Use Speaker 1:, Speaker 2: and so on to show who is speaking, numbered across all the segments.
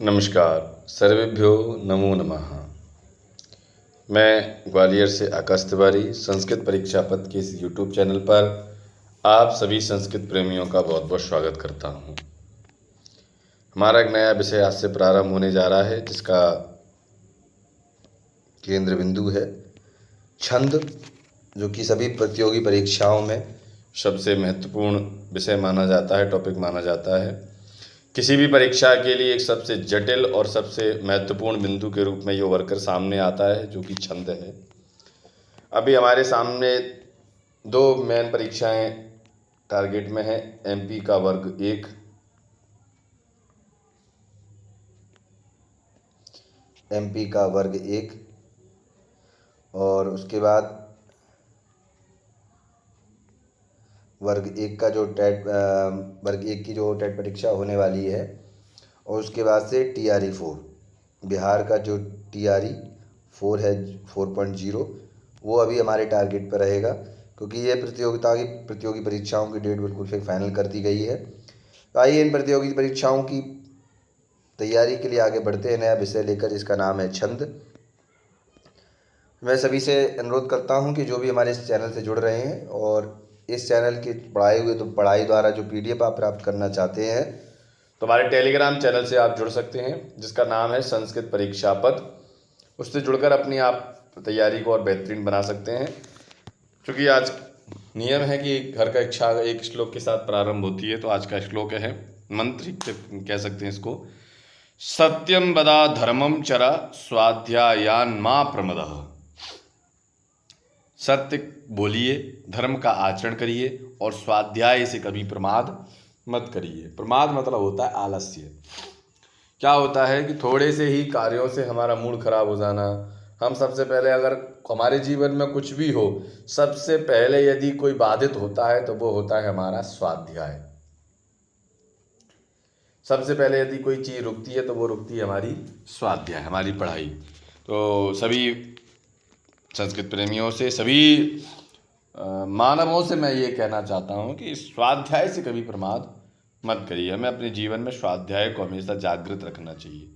Speaker 1: नमस्कार। सर्वेभ्यो नमो नमः। मैं ग्वालियर से आकाश तिवारी संस्कृत परीक्षा पथ के इस यूट्यूब चैनल पर आप सभी संस्कृत प्रेमियों का बहुत बहुत स्वागत करता हूं। हमारा एक नया विषय आज से प्रारंभ होने जा रहा है, जिसका केंद्र बिंदु है छंद, जो कि सभी प्रतियोगी परीक्षाओं में सबसे महत्वपूर्ण विषय माना जाता है, टॉपिक माना जाता है। किसी भी परीक्षा के लिए एक सबसे जटिल और सबसे महत्वपूर्ण बिंदु के रूप में ये वर्कर सामने आता है, जो कि छंद है। अभी हमारे सामने दो मेन परीक्षाएं टारगेट में है। एमपी का वर्ग 1, और उसके बाद वर्ग 1 का जो वर्ग 1 की जो टेट परीक्षा होने वाली है, और उसके बाद से TRE 4 बिहार का जो TRE 4 है 4.0, वो अभी हमारे टारगेट पर रहेगा, क्योंकि ये प्रतियोगी परीक्षाओं की डेट बिल्कुल फिर फाइनल कर दी गई है। तो आइए इन प्रतियोगी परीक्षाओं की तैयारी के लिए आगे बढ़ते हैं नया विषय लेकर, जिसका नाम है छंद। मैं सभी से अनुरोध करता हूं कि जो भी हमारे इस चैनल से जुड़ रहे हैं और इस चैनल के पढ़ाई द्वारा जो PDF आप प्राप्त करना चाहते हैं, तो हमारे टेलीग्राम चैनल से आप जुड़ सकते हैं, जिसका नाम है संस्कृत परीक्षा पथ। उससे जुड़कर अपनी आप तैयारी को और बेहतरीन बना सकते हैं। क्योंकि आज नियम है कि हर कक्षा एक श्लोक के साथ प्रारंभ होती है, तो आज का श्लोक है, मंत्र कह सकते हैं इसको, सत्यम वदा धर्मम चरा स्वाध्यायान मा प्रमदः। सत्य बोलिए, धर्म का आचरण करिए और स्वाध्याय से कभी प्रमाद मत करिए। प्रमाद मतलब होता है आलस्य। क्या होता है कि थोड़े से ही कार्यों से हमारा मूड खराब हो जाना। हम सबसे पहले, अगर हमारे जीवन में कुछ भी हो, सबसे पहले यदि कोई बाधित होता है तो वो होता है हमारा स्वाध्याय। सबसे पहले यदि कोई चीज़ रुकती है तो वो रुकती है हमारी स्वाध्याय, हमारी पढ़ाई। तो सभी संस्कृत प्रेमियों से, सभी मानवों से मैं ये कहना चाहता हूँ कि स्वाध्याय से कभी प्रमाद मत करिए। हमें अपने जीवन में स्वाध्याय को हमेशा जागृत रखना चाहिए।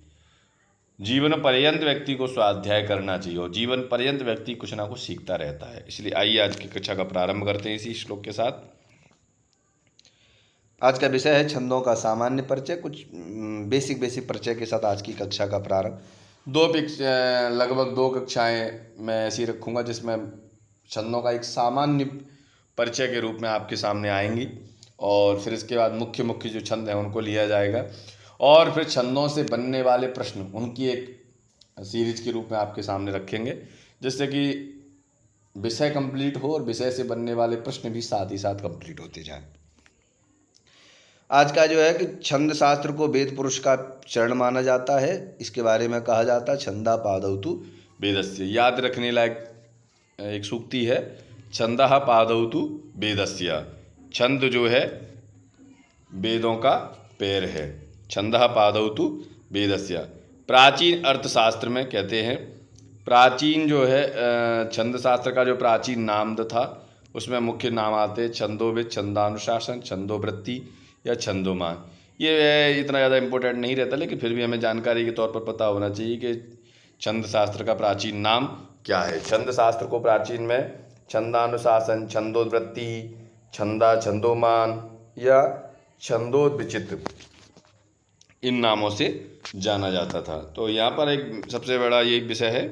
Speaker 1: जीवन पर्यंत व्यक्ति को स्वाध्याय करना चाहिए, और जीवन पर्यंत व्यक्ति कुछ ना कुछ सीखता रहता है। इसलिए आइए आज की कक्षा का प्रारंभ करते हैं इसी श्लोक के साथ। आज का विषय है छंदों का सामान्य परिचय। कुछ बेसिक परिचय के साथ आज की कक्षा का प्रारंभ। लगभग दो कक्षाएं मैं ऐसी रखूँगा, जिसमें छंदों का एक सामान्य परिचय के रूप में आपके सामने आएंगी, और फिर इसके बाद मुख्य जो छंद हैं उनको लिया जाएगा, और फिर छंदों से बनने वाले प्रश्न उनकी एक सीरीज के रूप में आपके सामने रखेंगे, जिससे कि विषय कंप्लीट हो और विषय से बनने वाले प्रश्न भी साथ ही साथ कंप्लीट होते जाएं। आज का जो है कि छंद शास्त्र को वेद पुरुष का चरण माना जाता है। इसके बारे में कहा जाता है छंदा पादौतु वेदस्य। याद रखने लायक एक सूक्ति है, छंदः पादौतु वेदस्य। छंद जो है वेदों का पैर है। छंदः पादौतु वेदस्य। प्राचीन अर्थशास्त्र में कहते हैं, प्राचीन जो है छंद शास्त्र का जो प्राचीन नाम था, उसमें मुख्य नाम आते हैं छंदोविद, छंदानुशासन, छंदोवृत्ति या छंदोमान। ये इतना ज़्यादा इम्पोर्टेंट नहीं रहता, लेकिन फिर भी हमें जानकारी के तौर पर पता होना चाहिए कि छंद शास्त्र का प्राचीन नाम क्या है। छंद शास्त्र को प्राचीन में छंदानुशासन, छंदोवृत्ति, छंदोमान या छंदोविचित्र, इन नामों से जाना जाता था। तो यहाँ पर एक सबसे बड़ा ये विषय है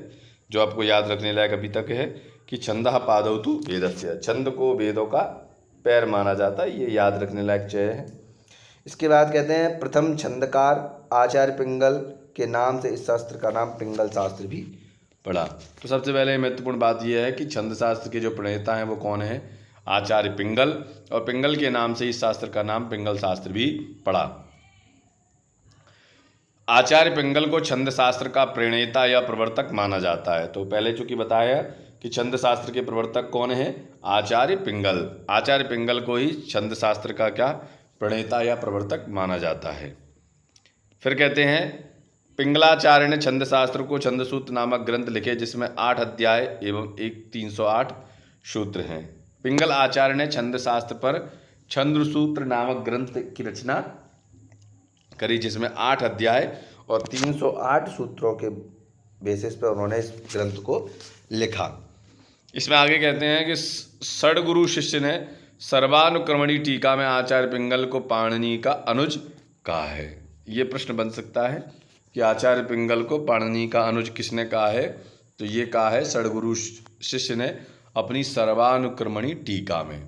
Speaker 1: जो आपको याद रखने लायक अभी तक है कि छंदः पादौतु वेदस्य। छंद को वेदों का पैर माना जाता है, ये याद रखने लायक चय है। इसके बाद कहते हैं प्रथम छंदकार आचार्य पिंगल के नाम से इस शास्त्र का नाम पिंगल शास्त्र भी पड़ा। तो सबसे पहले महत्वपूर्ण बात यह है कि छंद शास्त्र के जो प्रणेता हैं वो कौन है, आचार्य पिंगल, और पिंगल के नाम से इस शास्त्र का नाम पिंगल शास्त्र भी पड़ा। आचार्य पिंगल को छंद शास्त्र का प्रणेता या प्रवर्तक माना जाता है। तो पहले चूंकि बताया कि छंद शास्त्र के प्रवर्तक कौन है, आचार्य पिंगल। आचार्य पिंगल को ही छंद शास्त्र का क्या प्रणेता या प्रवर्तक माना जाता है। फिर कहते हैं पिंगलाचार्य ने छंद शास्त्र को छंदसूत्र नामक ग्रंथ लिखे, जिसमें 8 अध्याय एवं 308 सूत्र हैं। पिंगल आचार्य ने छंद शास्त्र पर छंदसूत्र नामक ग्रंथ की रचना करी, जिसमें 8 अध्याय और 308 सूत्रों के बेसिस पर उन्होंने इस ग्रंथ को लिखा। इसमें आगे कहते हैं कि षड्गुरु शिष्य ने सर्वानुक्रमणी टीका में आचार्य पिंगल को पाणिनि का अनुज कहा है। ये प्रश्न बन सकता है कि आचार्य पिंगल को पाणिनि का अनुज किसने कहा है, तो ये कहा है षड्गुरु शिष्य ने अपनी सर्वानुक्रमणी टीका में।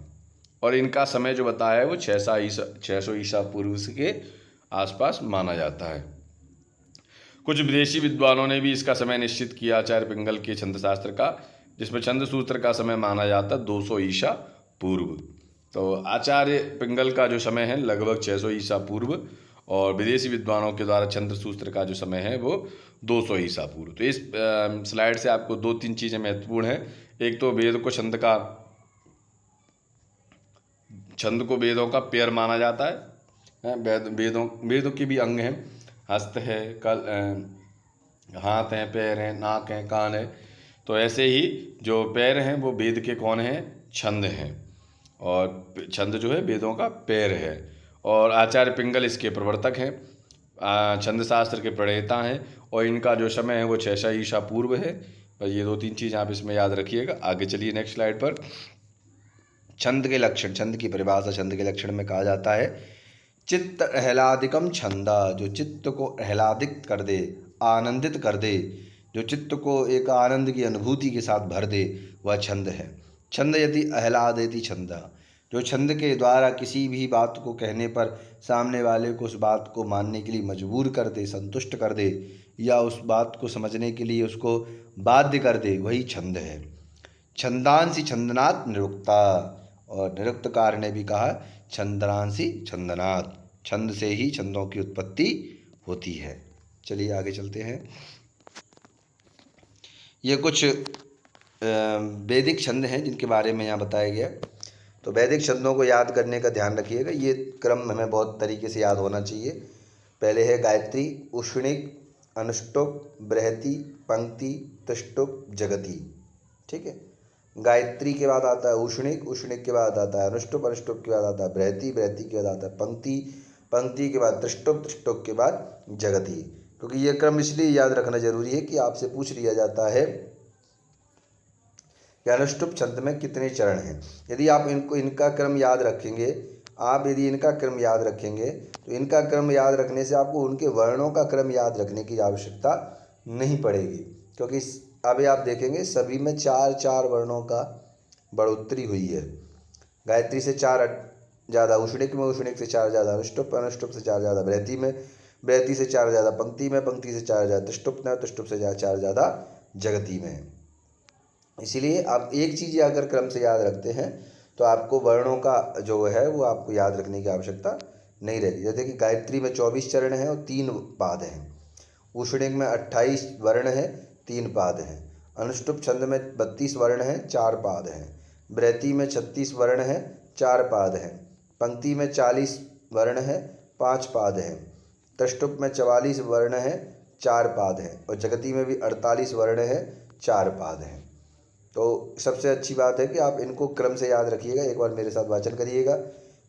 Speaker 1: और इनका समय जो बताया है वो 600 ईसा पूर्व के आसपास माना जाता है। कुछ विदेशी विद्वानों ने भी इसका समय निश्चित किया आचार्य पिंगल के छंदशास्त्र का, जिसमें छंद सूत्र का समय माना जाता 200 ईसा पूर्व। तो आचार्य पिंगल का जो समय है लगभग 600 ईसा पूर्व, और विदेशी विद्वानों के द्वारा छंद सूत्र का जो समय है वो 200 ईसा पूर्व। तो इस स्लाइड से आपको 2-3 चीज़ें महत्वपूर्ण हैं। एक तो वेद को छंद को वेदों का पैर माना जाता है। वेदों के भी अंग हैं, हस्त है, हाथ हैं, पैर हैं, नाक हैं, कान है। तो ऐसे ही जो पैर हैं वो वेद के कौन हैं, छंद हैं, और छंद जो है वेदों का पैर है। और आचार्य पिंगल इसके प्रवर्तक हैं, छंद शास्त्र के प्रणेता हैं, और इनका जो समय है वो 600 ईसा पूर्व है। बस ये 2-3 चीज़ आप इसमें याद रखिएगा। आगे चलिए नेक्स्ट स्लाइड पर। छंद के लक्षण, छंद की परिभाषा छंद के लक्षण में कहा जाता है चित्त आह्लादिकम छंदा, जो चित्त को आह्लादित कर दे, आनंदित कर दे, जो चित्त को एक आनंद की अनुभूति के साथ भर दे, वह छंद है। छंद यदि आह्लादेति छंदा, जो छंद के द्वारा किसी भी बात को कहने पर सामने वाले को उस बात को मानने के लिए मजबूर कर दे, संतुष्ट कर दे, या उस बात को समझने के लिए उसको बाध्य कर दे, वही छंद है। छंदांसी छंदनात् निरुक्ता, और निरुक्तकार ने भी कहा छंदनांसी छंदनात्, छंद से ही छंदों की उत्पत्ति होती है। चलिए आगे चलते हैं। ये कुछ वैदिक छंद हैं जिनके बारे में यहाँ बताया गया। तो वैदिक छंदों को याद करने का ध्यान रखिएगा, ये क्रम हमें बहुत तरीके से याद होना चाहिए। पहले है गायत्री, उष्णिक, अनुष्टुप, बृहति, पंक्ति, त्रिष्टुप, जगति। ठीक है, गायत्री के बाद आता है उष्णिक, उष्णिक के बाद आता है अनुष्टुप, अनुष्टुप के बाद आता है बृहति, बृहति के बाद आता है पंक्ति, पंक्ति के बाद त्रिष्टुप, त्रिष्टुप के बाद जगति। क्योंकि ये क्रम इसलिए याद रखना जरूरी है कि आपसे पूछ लिया जाता है कि अनुष्टुप छंद में कितने चरण हैं। यदि आप इनका क्रम याद रखेंगे, यदि इनका क्रम याद रखेंगे तो इनका क्रम याद रखने से आपको उनके वर्णों का क्रम याद रखने की आवश्यकता नहीं पड़ेगी, क्योंकि अभी आप देखेंगे सभी में 4-4 वर्णों का बढ़ोतरी हुई है। गायत्री से 4 ज़्यादा उष्णिक में, उष्णिक से 4 ज़्यादा अनुष्टुप, अनुष्टुप से 4 ज़्यादा बृहति में, बृहति से 4 ज़्यादा पंक्ति में, पंक्ति से 4 ज़्यादा त्रिष्टुप में, त्रिष्टुप से 4 ज़्यादा जगति में। इसीलिए आप एक चीज़ अगर क्रम से याद रखते हैं तो आपको वर्णों का जो है वो आपको याद रखने की आवश्यकता नहीं रहेगी। जैसे कि गायत्री में 24 चरण हैं और 3 पाद हैं, उष्णिक में 28 वर्ण हैं, 3 पाद हैं, अनुष्टुप छंद में 32 वर्ण हैं, 4 पाद हैं, बृहति में 36 वर्ण हैं, 4 पाद हैं, पंक्ति में 40 वर्ण हैं, 5 पाद हैं, त्रिष्टुप में 44 वर्ण हैं, 4 पाद हैं, और जगति में भी 48 वर्ण हैं, 4 पाद हैं। तो सबसे अच्छी बात है कि आप इनको क्रम से याद रखिएगा। एक बार मेरे साथ वाचन करिएगा।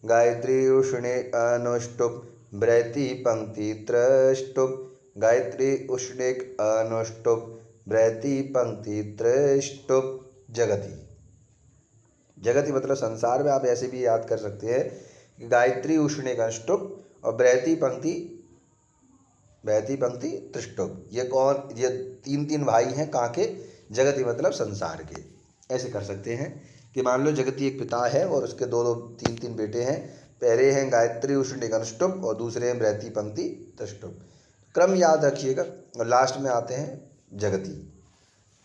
Speaker 1: गायत्री उष्णिक अनुष्टुप बृहति पंक्ति त्रिष्टुप, गायत्री उष्णिक अनुष्टुप बृहति पंक्ति त्रिष्टुप, जगति। जगति मतलब संसार में। आप ऐसे भी याद कर सकते हैं कि गायत्री उष्णिक अनुष्टुप और बृहति पंक्ति त्रिष्टुप। ये 3 भाई हैं कहाँ के? जगति मतलब संसार के। ऐसे कर सकते हैं कि मान लो जगति एक पिता है और उसके 2-3 बेटे हैं। पहले हैं गायत्री उष्णिक अनुष्टुप और दूसरे हैं बृहति पंक्ति त्रिष्टुप। क्रम याद रखिएगा और लास्ट में आते हैं जगति।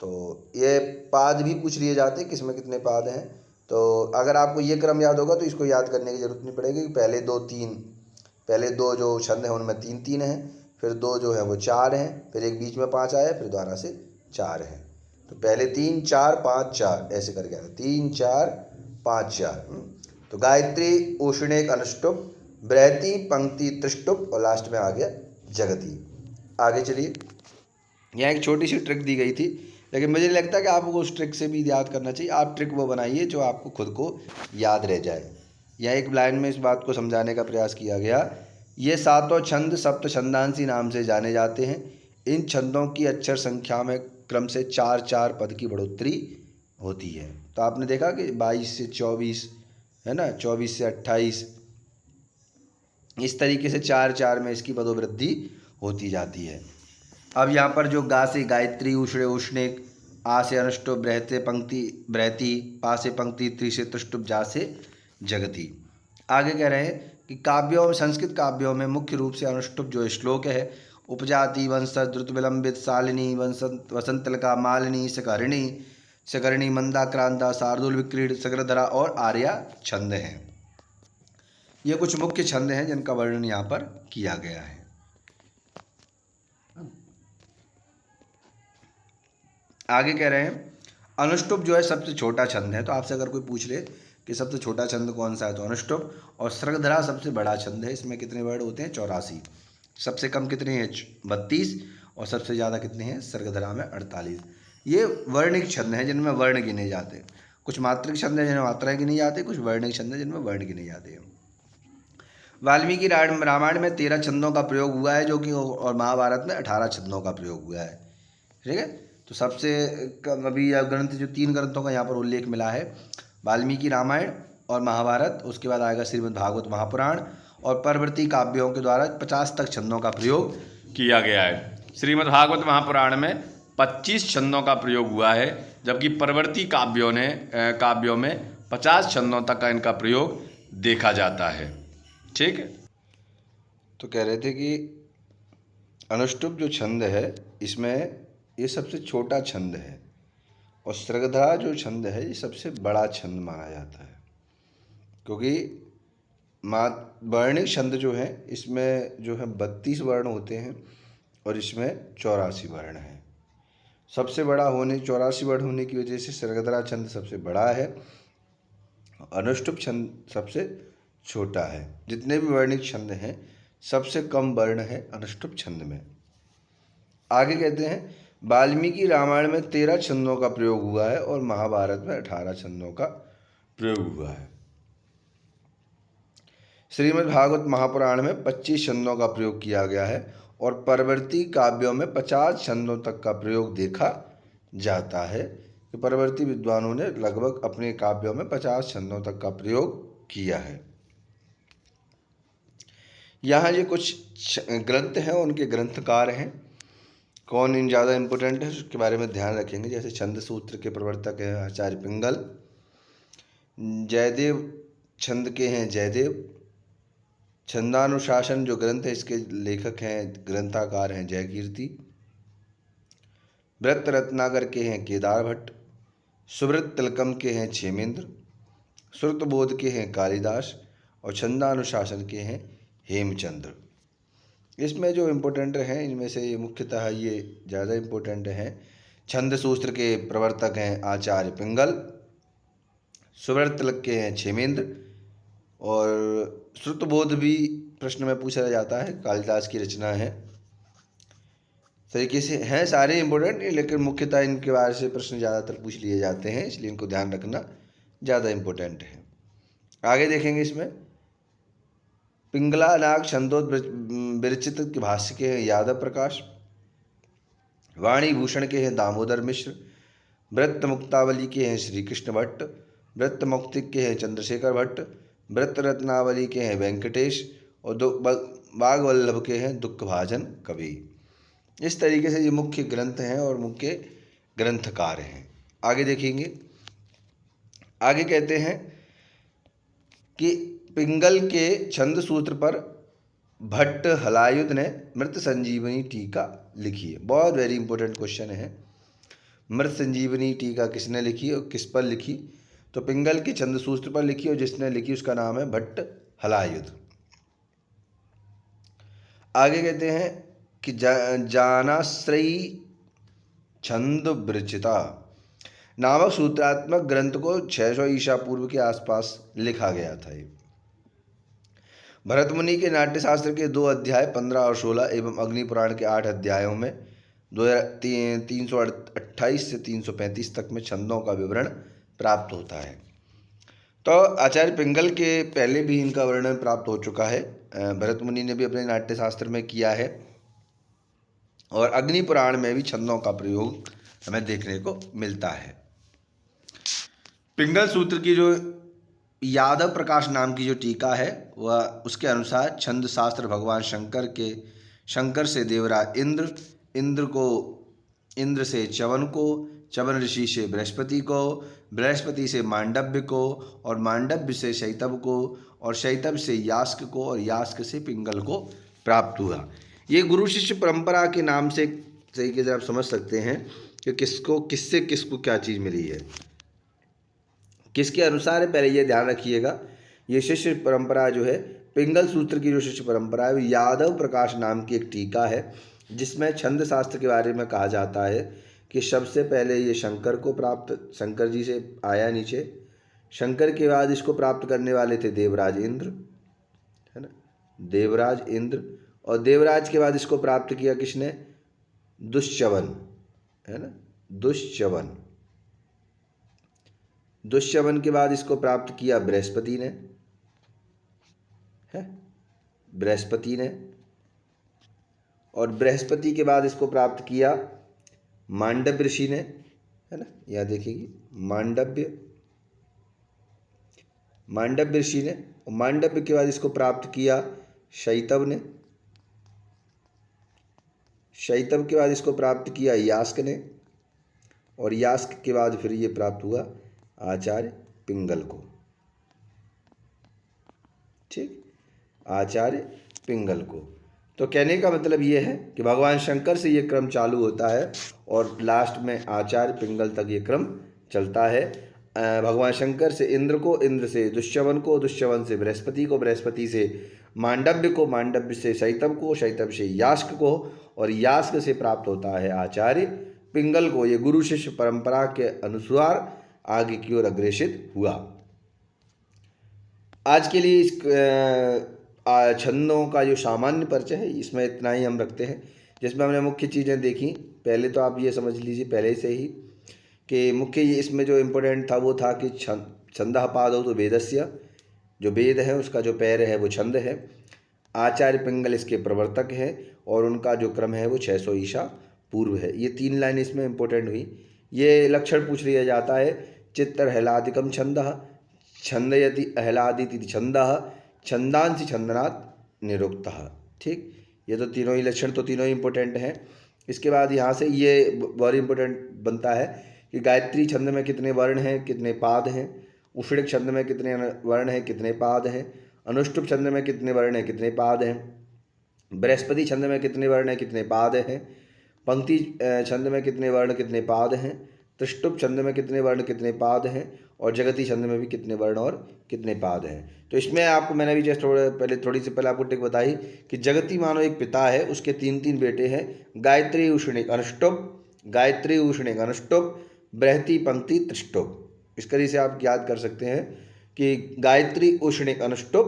Speaker 1: तो ये पाद भी पूछ लिए जाते हैं किसमें कितने पाद हैं। तो अगर आपको ये क्रम याद होगा तो इसको याद करने की जरूरत नहीं पड़ेगी। पहले दो जो छंद हैं उनमें 3-3 हैं, फिर 2 जो है वो 4 हैं, फिर एक बीच में 5 आया, फिर दोबारा से 4 हैं। तो पहले 3 4 5 4 ऐसे करके आया, 3 4 5 4। तो गायत्री उष्णिक अनुष्टुप बृहति पंक्ति त्रिष्टुप और लास्ट में आ गया जगति। आगे चलिए। यहाँ एक छोटी सी ट्रिक दी गई थी, लेकिन मुझे लगता है कि आपको उस ट्रिक से भी याद करना चाहिए। आप ट्रिक वो बनाइए जो आपको खुद को याद रह जाए। यहाँ एक लाइन में इस बात को समझाने का प्रयास किया गया ये सातों छंद सप्त छंदांसी नाम से जाने जाते हैं। इन छंदों की अक्षर संख्या में क्रम से 4-4 पद की बढ़ोतरी होती है। तो आपने देखा कि 22 से 24 है ना, 24 से 28, इस तरीके से 4-4 में इसकी पदोवृद्धि होती जाती है। अब यहाँ पर जो गा से गायत्री, उषणे उष्णिक, आ से अनुष्टुप, बृहते पंक्ति बृहति, पा से पंक्ति, त्री से त्रिष्टुप, जा से जगति। आगे कह रहे हैं कि काव्यों में, संस्कृत काव्यों में मुख्य रूप से अनुष्टुप जो श्लोक है, उपजाति, वंशज, द्रुत विलंबित, शालिनी, वसंतलका, मालिनी, सकरणी, मंदाक्रांता, शार्दूल, विक्रीड, सगरधरा और आर्या छंद हैं। ये कुछ मुख्य छंद हैं जिनका वर्णन यहाँ पर किया गया है। आगे कह रहे हैं अनुष्टुप जो है सबसे छोटा छंद है। तो आपसे अगर कोई पूछ ले कि सबसे छोटा छंद कौन सा है, तो अनुष्टुप। और सर्गधरा सबसे बड़ा छंद है। इसमें कितने वर्ण होते हैं? 84। सबसे कम कितने हैं? 32। और सबसे ज़्यादा कितने हैं सर्गधरा में? 48। ये वर्णिक छंद हैं जिनमें वर्ण गिने जाते हैं। कुछ मात्रिक छंद हैं जिनमें मात्राएं गिनी जाती है, कुछ वर्णिक छंद हैं जिनमें वर्ण गिने जाते हैं। वाल्मीकि रामायण में 13 छंदों का प्रयोग हुआ है, जो कि, और महाभारत में 18 छंदों का प्रयोग हुआ है। ठीक है। तो सबसे अभी ग्रंथ, जो 3 ग्रंथों का यहाँ पर उल्लेख मिला है, वाल्मीकि रामायण और महाभारत, उसके बाद आएगा श्रीमद् भागवत महापुराण, और परवर्ती काव्यों के द्वारा 50 तक छंदों का प्रयोग किया गया है। श्रीमद् भागवत महापुराण में 25 छंदों का प्रयोग हुआ है, जबकि परवर्ती काव्यों में 50 छंदों तक का इनका प्रयोग देखा जाता है। ठीक है। तो कह रहे थे कि अनुष्टुप जो छंद है, इसमें ये सबसे छोटा छंद है, और सर्गधरा जो छंद है ये सबसे बड़ा छंद माना जाता है, क्योंकि वर्णिक छंद जो है इसमें जो है 32 वर्ण होते हैं, और इसमें 84 वर्ण हैं। सबसे बड़ा होने, 84 वर्ण होने की वजह से सर्गधरा छंद सबसे बड़ा है, अनुष्टुप छंद सबसे छोटा है। जितने भी वर्णिक छंद हैं, सबसे कम वर्ण है अनुष्टुप छंद में। आगे कहते हैं वाल्मीकि रामायण में 13 छंदों का प्रयोग हुआ है, और महाभारत में 18 छंदों का प्रयोग हुआ है। श्रीमद् भागवत महापुराण में 25 छंदों का प्रयोग किया गया है, और परवर्ती काव्यों में 50 छंदों तक का प्रयोग देखा जाता है। कि परवर्ती विद्वानों ने लगभग अपने काव्यों में 50 छंदों तक का प्रयोग किया है। यहाँ ये कुछ ग्रंथ हैं, उनके ग्रंथकार हैं, कौन इन ज़्यादा इम्पोर्टेंट है उसके बारे में ध्यान रखेंगे। जैसे छंद सूत्र के प्रवर्तक हैं आचार्य पिंगल, जयदेव छंद के हैं जयदेव, छंदानुशासन जो ग्रंथ है इसके लेखक हैं, ग्रंथाकार हैं जयकीर्ति, व्रत रत्नाकर के हैं केदार भट्ट, सुब्रत तिलकम के हैं क्षेमेंद्र, श्रुतबोध के हैं कालिदास, और छंदानुशासन के हैं हेमचंद्र। इसमें जो इम्पोर्टेंट हैं इनमें से ये मुख्यतः ये ज़्यादा इम्पोर्टेंट हैं। छंद सूत्र के प्रवर्तक हैं आचार्य पिंगल, सुब्रत तिलक के हैं क्षेमेंद्र, और श्रुतबोध भी प्रश्न में पूछा जाता है, कालिदास की रचना है। तरीके से हैं सारे इम्पोर्टेंट, लेकिन मुख्यतः इनके बारे से प्रश्न ज़्यादातर पूछ लिए जाते हैं, इसलिए इनको ध्यान रखना ज़्यादा इम्पोर्टेंट है। आगे देखेंगे इसमें पिंगला नाग छंदोविरचित के भाष्य के हैं यादव प्रकाश, वाणी भूषण के हैं दामोदर मिश्र, व्रत मुक्तावली के हैं श्री कृष्ण भट्ट, व्रत मौक्तिक के हैं चंद्रशेखर भट्ट, व्रत रत्नावली के हैं वेंकटेश, और वाग्वल्लभ के हैं दुःखभाजन कवि। इस तरीके से ये मुख्य ग्रंथ हैं और मुख्य ग्रंथकार हैं। आगे देखेंगे, आगे कहते हैं कि पिंगल के छंद सूत्र पर भट्ट हलायुध ने मृत संजीवनी टीका लिखी है। बहुत वेरी इंपॉर्टेंट क्वेश्चन है, मृत संजीवनी टीका किसने लिखी और किस पर लिखी? तो पिंगल के छंद सूत्र पर लिखी, और जिसने लिखी उसका नाम है भट्ट हलायुध। आगे कहते हैं कि जानाश्रयी छंद विरचिता नामक सूत्रात्मक ग्रंथ को 600 ईसा पूर्व के आसपास लिखा गया था। भरतमुनि के नाट्यशास्त्र के 2 अध्याय 15 और 16 एवं अग्नि पुराण के 8 अध्यायों में 328 से 335 तक में छंदों का विवरण प्राप्त होता है। तो आचार्य पिंगल के पहले भी इनका वर्णन प्राप्त हो चुका है, भरत मुनि ने भी अपने नाट्य शास्त्र में किया है, और अग्नि पुराण में भी छंदों का प्रयोग हमें देखने को मिलता है। पिंगल सूत्र की जो यादव प्रकाश नाम की जो टीका है वह उसके अनुसार छंद शास्त्र भगवान शंकर से देवराज इंद्र से च्यवन को, च्यवन ऋषि से बृहस्पति को, बृहस्पति से मांडव्य को, और मांडव्य से शैतव को, और शैतव से यास्क को, और यास्क से पिंगल को प्राप्त हुआ। ये गुरु शिष्य परंपरा के नाम से सही के आप समझ सकते हैं कि किससे किसको क्या चीज़ मिली है, किसके अनुसार है। पहले ये ध्यान रखिएगा, ये शिष्य परंपरा जो है, पिंगल सूत्र की जो शिष्य परंपरा है, यादव प्रकाश नाम की एक टीका है, जिसमें छंद शास्त्र के बारे में कहा जाता है कि सबसे पहले ये शंकर जी से आया नीचे। शंकर के बाद इसको प्राप्त करने वाले थे देवराज इंद्र, है ना, देवराज इंद्र। और देवराज के बाद इसको प्राप्त किया किसने? दुष्च्यवन, है ना, दुष्च्यवन। दुष्च्यवन के बाद इसको प्राप्त किया बृहस्पति ने, है, बृहस्पति ने। और बृहस्पति के बाद इसको प्राप्त किया मांडव्य ऋषि ने, है ना, यहाँ देखिए मांडव्य ऋषि ने। और मांडव्य के बाद इसको प्राप्त किया शैतव ने, शैतव के बाद इसको प्राप्त किया यास्क ने, और यास्क के बाद फिर ये प्राप्त हुआ आचार्य पिंगल को। ठीक, आचार्य पिंगल को। तो कहने का मतलब ये है कि भगवान शंकर से ये क्रम चालू होता है और लास्ट में आचार्य पिंगल तक ये क्रम चलता है। भगवान शंकर से इंद्र को, इंद्र से दुष्च्यवन को, दुष्च्यवन से बृहस्पति को, बृहस्पति से मांडव्य को, मांडव्य से शैतव को, शैतव से यास्क को, और यास्क से प्राप्त होता है आचार्य पिंगल को। ये गुरु शिष्य परंपरा के अनुसार आगे की ओर अग्रेसित हुआ। आज के लिए इस छंदों का जो सामान्य परिचय है इसमें इतना ही हम रखते हैं, जिसमें हमने मुख्य चीज़ें देखी। पहले तो आप ये समझ लीजिए पहले से ही कि मुख्य इसमें जो इम्पोर्टेंट था वो था कि छंदः पादौ तो वेदस्य, जो वेद है उसका जो पैर है वो छंद है। आचार्य पिंगल इसके प्रवर्तक हैं और उनका जो क्रम है वो 600 ईसा पूर्व है। ये 3 लाइन इसमें इम्पोर्टेंट हुई। ये लक्षण पूछ लिया जाता है, चित्तर्हलादिकम छंदः, छंदयति अहलादिति छंदः, छंदांसि छंदनात् निरुक्तः। ठीक, ये तो तीनों ही लक्षण तो तीनों ही इम्पोर्टेंट हैं। इसके बाद यहाँ से ये बहुत इम्पोर्टेंट बनता है कि गायत्री छंद में कितने वर्ण हैं, कितने पाद हैं, उषणिक छंद में कितने वर्ण हैं, कितने पाद हैं, अनुष्टुप छंद में कितने वर्ण हैं, कितने पाद हैं, बृहस्पति छंद में कितने वर्ण हैं, कितने पाद हैं, पंक्ति छंद में कितने वर्ण कितने पाद हैं, त्रिष्टुप छंद में कितने वर्ण कितने पाद हैं, और जगती छंद में भी कितने वर्ण और कितने पाद हैं। तो इसमें आपको मैंने भी जस्ट थोड़ी सी पहले आपको टिक बताई कि जगती मानो एक पिता है, उसके 3 बेटे हैं, गायत्री उषणिक अनुष्टुप, गायत्री उषणिक अनुष्टुप, बृहति पंक्ति त्रिष्टुप। इस तरह से आप याद कर सकते हैं कि गायत्री उषणिक अनुष्टुप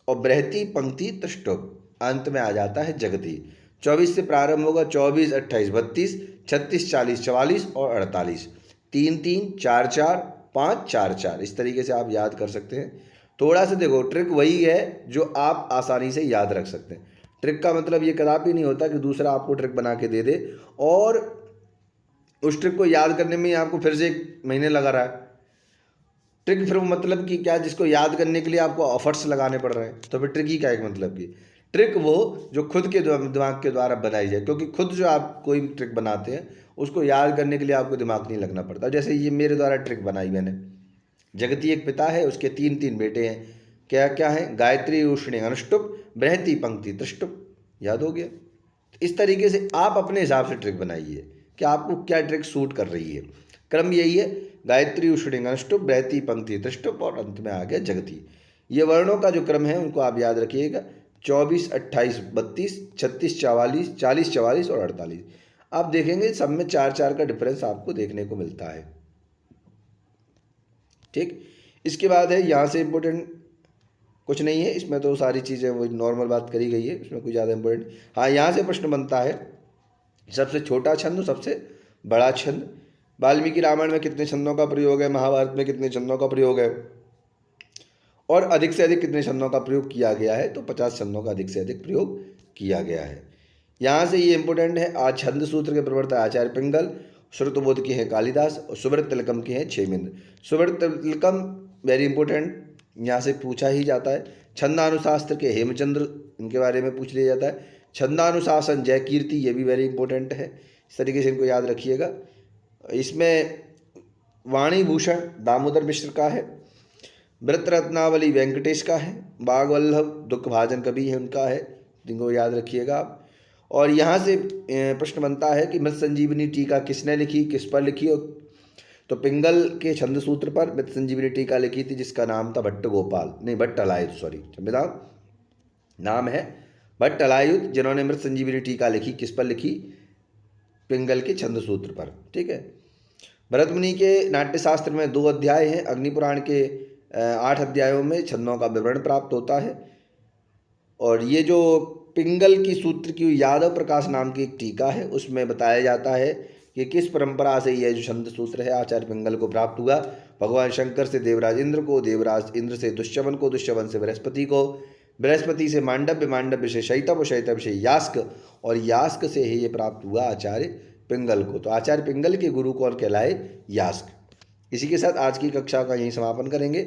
Speaker 1: और बृहति पंक्ति त्रिष्टुप, अंत में आ जाता है जगती। 24 से प्रारंभ होगा, 24, 28, 32, 36, 40, 44 और 48, 3, 3, 4, 4, 5, 4, 4। इस तरीके से आप याद कर सकते हैं। थोड़ा सा देखो, ट्रिक वही है जो आप आसानी से याद रख सकते हैं। ट्रिक का मतलब ये कदापि नहीं होता कि दूसरा आपको ट्रिक बना के दे दे और उस ट्रिक को याद करने में आपको फिर से 1 महीने लगा रहा है। ट्रिक फिर मतलब कि क्या, जिसको याद करने के लिए आपको एफर्ट्स लगाने पड़ रहे हैं, तो फिर ट्रिक ही क्या है मतलब की ट्रिक वो जो खुद के दिमाग के द्वारा बनाई जाए, क्योंकि खुद जो आप कोई भी ट्रिक बनाते हैं उसको याद करने के लिए आपको दिमाग नहीं लगना पड़ता। जैसे ये मेरे द्वारा ट्रिक बनाई मैंने, जगती एक पिता है, उसके 3 बेटे हैं, क्या क्या है, गायत्री उष्णी अनुष्टुप, बृहति पंक्ति त्रिष्टुप। याद हो गया। इस तरीके से आप अपने हिसाब से ट्रिक बनाइए कि आपको क्या ट्रिक सूट कर रही है। क्रम यही है, गायत्री उष्णी अनुष्टुप, बृहति पंक्ति त्रिष्टुप और अंत में आ गया जगती। ये वर्णों का जो क्रम है उनको आप याद रखिएगा, 24, 28, 32, 36, 44, 40, 44 और 48। आप देखेंगे सब में 4-4 का डिफरेंस आपको देखने को मिलता है। ठीक, इसके बाद है यहाँ से इम्पोर्टेंट कुछ नहीं है, इसमें तो सारी चीज़ें वो नॉर्मल बात करी गई है, इसमें कोई ज़्यादा इम्पोर्टेंट। हाँ, यहाँ से प्रश्न बनता है, सबसे छोटा छंद, सबसे बड़ा छंद। वाल्मीकि रामायण में कितने छंदों का प्रयोग है, महाभारत में कितने छंदों का प्रयोग है, और अधिक से अधिक कितने छंदों का प्रयोग किया गया है, तो 50 छंदों का अधिक से अधिक प्रयोग किया गया है। यहाँ से ये इंपॉर्टेंट है, आज छंद सूत्र के प्रवर्तक आचार्य पिंगल, श्रुतबोध के हैं कालिदास और सुब्रत तिलकम के हैं क्षेमेंद्र। सुब्रत तिलकम वेरी इंपॉर्टेंट, यहाँ से पूछा ही जाता है। छंदानुशास्त्र के हेमचंद्र, इनके बारे में पूछ लिया जाता है। छंदानुशासन जय कीर्ति, ये भी वेरी इंपॉर्टेंट है, इस तरीके से इनको याद रखिएगा। इसमें वाणी भूषण दामोदर मिश्र का है, व्रत रत्नावली वेंकटेश का है, बागवल्लभ दुख भाजन कवि है उनका है, जिनको याद रखिएगा आप। और यहाँ से प्रश्न बनता है कि मृत संजीवनी टीका किसने लिखी, किस पर लिखी, और तो पिंगल के छंद सूत्र पर मृत संजीवनी टीका लिखी थी, जिसका नाम था भट्ट गोपाल, नहीं भट्ट अलायुध, सॉरी क्षम्यतां, नाम है भट्ट अलायुध, जिन्होंने मृत संजीवनी टीका लिखी, किस पर लिखी, पिंगल के छंद सूत्र पर। ठीक है। भरत मुनि के नाट्यशास्त्र में 2 अध्याय हैं, अग्निपुराण के 8 अध्यायों में छंदों का विवरण प्राप्त होता है। और ये जो पिंगल की सूत्र की यादव प्रकाश नाम की एक टीका है, उसमें बताया जाता है कि किस परंपरा से यह जो छंद सूत्र है आचार्य पिंगल को प्राप्त हुआ। भगवान शंकर से देवराज इंद्र को, देवराज इंद्र से दुष्यमन को, दुष्यमन से बृहस्पति को, बृहस्पति से मांडव्य, मांडव्य से शैतव, शैतव से यास्क, और यास्क से ही ये प्राप्त हुआ आचार्य पिंगल को। तो आचार्य पिंगल के गुरु कौन कहलाए, यास्क। इसी के साथ आज की कक्षा का यहीं समापन करेंगे।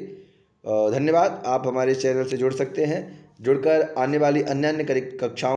Speaker 1: धन्यवाद। आप हमारे चैनल से जुड़ सकते हैं, जुड़कर आने वाली अन्य कक्षाओं